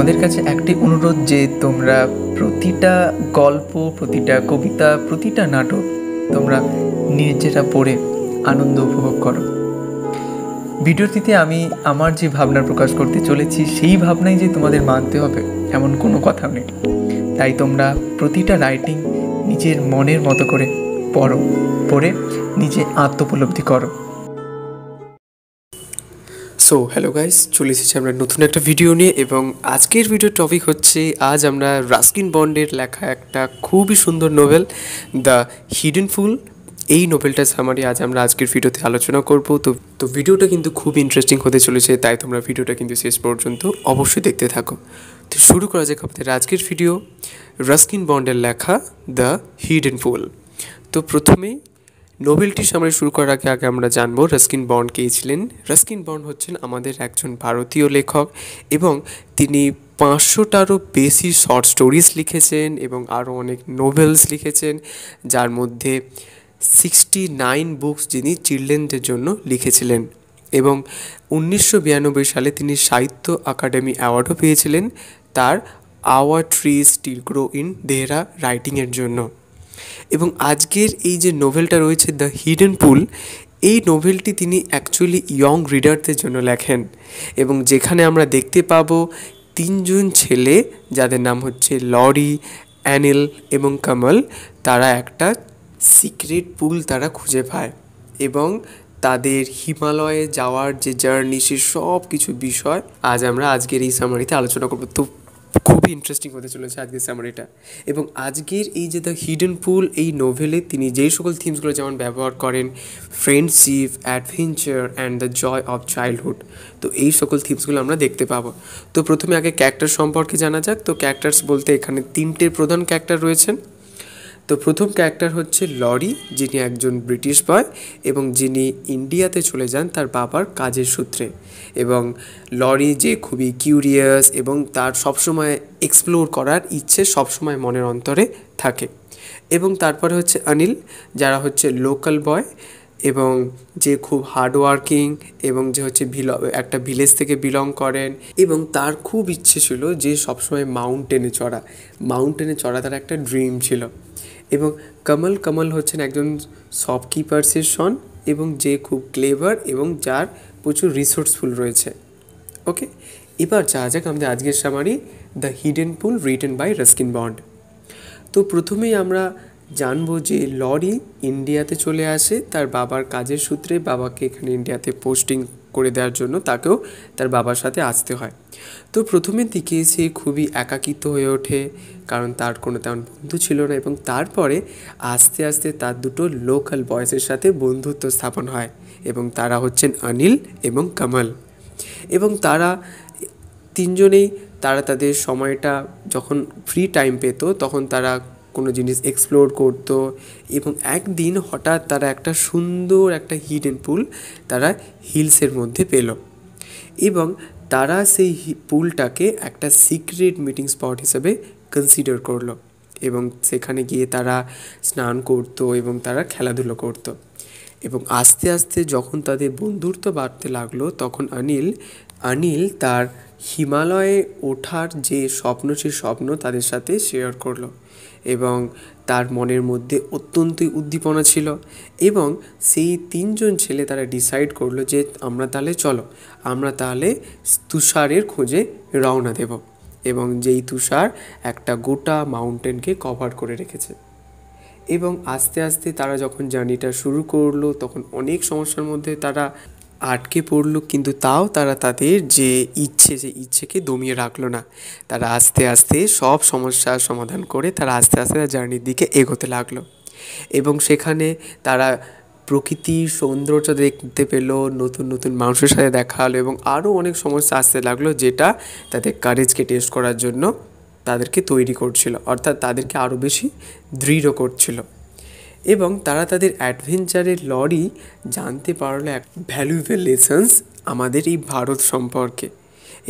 তোমাদের কাছে একটি অনুরোধ যে তোমরা প্রতিটা গল্প, প্রতিটা কবিতা, প্রতিটা নাটক তোমরা নিজেরা পড়ে আনন্দ উপভোগ করো। ভিডিওটিতে আমি আমার যে ভাবনার প্রকাশ করতে চলেছি সেই ভাবনাই যে তোমাদের মানতে হবে এমন কোনো কথা নেই। তাই তোমরা প্রতিটা রাইটিং নিজের মনের মতো করে পড়ে নিজে আত্মোপলব্ধি করো। সো হ্যালো গাইস, চলে এসেছি আমরা নতুন একটা ভিডিও নিয়ে, এবং আজকের ভিডিওর টপিক হচ্ছে আজ আমরা রাস্কিন বন্ডের লেখা একটা খুবই সুন্দর নোভেল দ্য হিডেন ফুল, এই নোভেলটার সামারি আজ আমরা আজকের ভিডিওতে আলোচনা করব। তো ভিডিওটা কিন্তু খুব ইন্টারেস্টিং হতে চলেছে, তাই তোমরা ভিডিওটা কিন্তু শেষ পর্যন্ত অবশ্যই দেখতে থাকো। তো শুরু করা যাক আমাদের আজকের ভিডিও, রাস্কিন বন্ডের লেখা দ্য হিডেন ফুল। তো প্রথমেই নোভেলটি সামনে শুরু করার আগে আমরা জানবো রাস্কিন বন্ড কে ছিলেন। রাস্কিন বন্ড হচ্ছেন আমাদের একজন ভারতীয় লেখক, এবং তিনি 500টারও বেশি শর্ট স্টোরিজ লিখেছেন এবং আরও অনেক নোভেলস লিখেছেন, যার মধ্যে 69 বুকস যিনি চিলড্রেনদের জন্য লিখেছিলেন। এবং 1992 সালে তিনি সাহিত্য একাডেমি অ্যাওয়ার্ডও পেয়েছিলেন তার our trees still grow in Dehra রাইটিংয়ের জন্য। এবং আজকের এই যে নোভেলটা রয়েছে দ্য হিডেন পুল, এই নোভেলটি তিনি অ্যাকচুয়ালি ইয়ং রিডারদের জন্য লেখেন, এবং যেখানে আমরা দেখতে পাবো 3জন ছেলে যাদের নাম হচ্ছে লরি, অ্যানিল এবং কমল, তারা একটা সিক্রেট পুল তারা খুঁজে পায়, এবং তাদের হিমালয়ে যাওয়ার যে জার্নি সে সব কিছু বিষয় আজ আমরা আজকের এই সামারিতে আলোচনা করবো। তো খুবই ইন্টারেস্টিং হতে চলেছে আজকের সামারিটা। এবং আজকের এই যে দ্য হিডেন পুল, এই নোভেলে তিনি যেই সকল থিমসগুলো যেমন ব্যবহার করেন, friendship, adventure and the joy of childhood, তো এই সকল থিমসগুলো আমরা দেখতে পাবো। তো প্রথমে আগে ক্যারেক্টার সম্পর্কে জানা যাক। তো ক্যারেক্টার্স বলতে এখানে 3টে প্রধান ক্যারেক্টার রয়েছেন। তো প্রথম ক্যারেক্টার হচ্ছে লরি, যিনি একজন ব্রিটিশ বয় এবং যিনি ইন্ডিয়াতে চলে যান তার বাবার কাজের সূত্রে। এবং লরি যে খুবই কিউরিয়াস এবং তার সবসময় এক্সপ্লোর করার ইচ্ছে সবসময় মনের অন্তরে থাকে। এবং তারপরে হচ্ছে অনিল, যারা হচ্ছে লোকাল বয় এবং যে খুব হার্ডওয়ার্কিং এবং যে হচ্ছে একটা ভিলেজ থেকে বিলং করেন, এবং তার খুব ইচ্ছে ছিল যে সবসময় মাউন্টেনে চড়া তার একটা ড্রিম ছিল। এবং কমল হচ্ছেন একজন শপকিপার্সের সন, এবং যে খুব ক্লেভার এবং যার প্রচুর রিসোর্সফুল রয়েছে। ওকে, এবার যাওয়া যাক আমাদের আজকের summary the hidden pool written by Ruskin Bond. তো প্রথমেই আমরা জানবো যে লরি ইন্ডিয়াতে চলে আসে তার বাবার কাজের সূত্রে, বাবাকে এখানে ইন্ডিয়াতে পোস্টিং করে দেওয়ার জন্য তাকেও তার বাবার সাথে আসতে হয়। তো প্রথমের দিকে সে খুবই একাকিত্ব হয়ে ওঠে, কারণ তার কোনো তেমন বন্ধু ছিল না, এবং তারপরে আস্তে আস্তে তার দুটো লোকাল বয়েসের সাথে বন্ধুত্ব স্থাপন হয়, এবং তারা হচ্ছেন অনিল এবং কমল। এবং তারা 3জনেই তাদের সময়টা যখন ফ্রি টাইম পেত তখন তারা কোনো জিনিস এক্সপ্লোর করতো, এবং একদিন হঠাৎ তারা একটা সুন্দর একটা হিডেন পুল তারা হিলসের মধ্যে পেল, এবং তারা সেই পুলটাকে একটা সিক্রেট মিটিং স্পট হিসেবে কনসিডার করলো, এবং সেখানে গিয়ে তারা স্নান করতো এবং তারা খেলাধুলো করতো। এবং আস্তে আস্তে যখন তাদের বন্ধুত্ব বাড়তে লাগলো তখন অনিল তার হিমালয়ে ওঠার যে স্বপ্ন তাদের সাথে শেয়ার করলো, এবং তার মনের মধ্যে অত্যন্তই উদ্দীপনা ছিল। এবং সেই 3জন ছেলে তারা ডিসাইড করলো যে আমরা তাহলে তুষারের খোঁজে রওনা দেব, এবং যেই তুষার একটা গোটা মাউন্টেনকে কভার করে রেখেছে। এবং আস্তে আস্তে তারা যখন জার্নিটা শুরু করলো তখন অনেক সমস্যার মধ্যে তারা আটকে পড়লো, কিন্তু তাও তারা তাদের যে ইচ্ছেকে দমিয়ে রাখলো না। তারা আস্তে আস্তে সব সমস্যার সমাধান করে তারা আস্তে আস্তে জার্নির দিকে এগোতে লাগলো, এবং সেখানে তারা প্রকৃতির সৌন্দর্য দেখতে পেল, নতুন নতুন মানুষের সাথে দেখা হলো, এবং আরও অনেক সমস্যা আসতে লাগলো যেটা তাদের কারেজকে টেস্ট করার জন্য তাদেরকে তৈরি করছিল, অর্থাৎ তাদেরকে আরও বেশি দৃঢ় করছিল। এবং তারা তাদের অ্যাডভেঞ্চারের লরি জানতে পারলো এক ভ্যালুয়েবল লেসন্স আমাদের এই ভারত সম্পর্কে,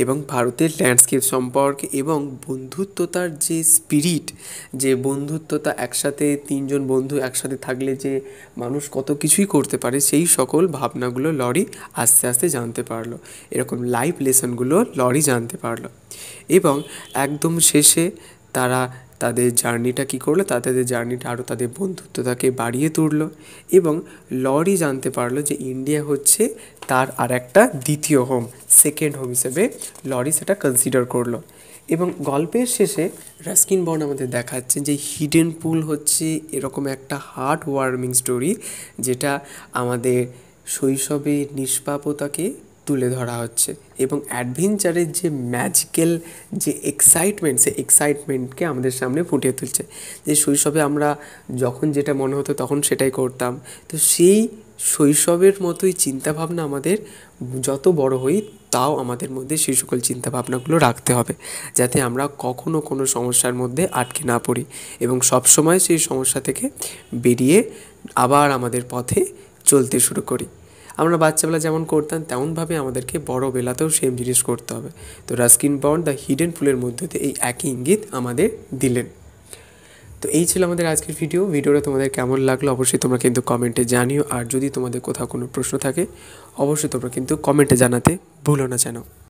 এবং ভারতের ল্যান্ডস্কেপ সম্পর্কে এবং বন্ধুত্বতার যে স্পিরিট, যে বন্ধুত্বতা, একসাথে তিনজন বন্ধু একসাথে থাকলে যে মানুষ কত কিছুই করতে পারে, সেই সকল ভাবনাগুলো লরি আস্তে আস্তে জানতে পারলো। এরকম লাইফ লেসনগুলো লরি জানতে পারলো। এবং একদম শেষে তারা তাদের জার্নিটা কী করলো, তাদের জার্নিটা আরও তাদের বন্ধুত্বতাকে বাড়িয়ে তুললো এবং লরি জানতে পারলো যে ইন্ডিয়া হচ্ছে তার আর একটা দ্বিতীয় হোম, সেকেন্ড হোম হিসেবে লরি সেটা কনসিডার করলো। এবং গল্পের শেষে রাস্কিন বন্ড আমাদের দেখাচ্ছে যে হিডেন পুল হচ্ছে এরকম একটা হার্ট ওয়ার্মিং স্টোরি, যেটা আমাদের শৈশবে নিষ্পাপতাকে তুলে ধরা হচ্ছে এবং অ্যাডভেঞ্চারের যে ম্যাজিক্যাল যে এক্সাইটমেন্ট, সেই এক্সাইটমেন্টকে আমাদের সামনে ফুটিয়ে তুলছে। যে শৈশবে আমরা যখন যেটা মনে হতো তখন সেটাই করতাম, তো সেই শৈশবের মতোই চিন্তাভাবনা আমাদের যত বড় হই তাও আমাদের মধ্যে সেই সকল চিন্তাভাবনাগুলো রাখতে হবে, যাতে আমরা কখনো কোনো সমস্যার মধ্যে আটকে না পড়ি এবং সবসময় সেই সমস্যা থেকে বেরিয়ে আবার আমাদের পথে চলতে শুরু করি। আমরা বাচ্চাবেলা যেমন করতাম তেমনভাবে আমাদেরকে বড় বেলাতেও সেম জিনিস করতে হবে। তো রাস্কিন বন্ড দ্য হিডেন পুলের মধ্যে দিয়ে এই একই ইঙ্গিত আমাদের দিলেন। তো এই ছিল আমাদের আজকের ভিডিওটা তোমাদের কেমন লাগলো অবশ্যই তোমরা কিন্তু কমেন্টে জানিও। আর যদি তোমাদের কোথাও কোনো প্রশ্ন থাকে অবশ্যই তোমরা কিন্তু কমেন্টে জানাতে ভুলো না যেন।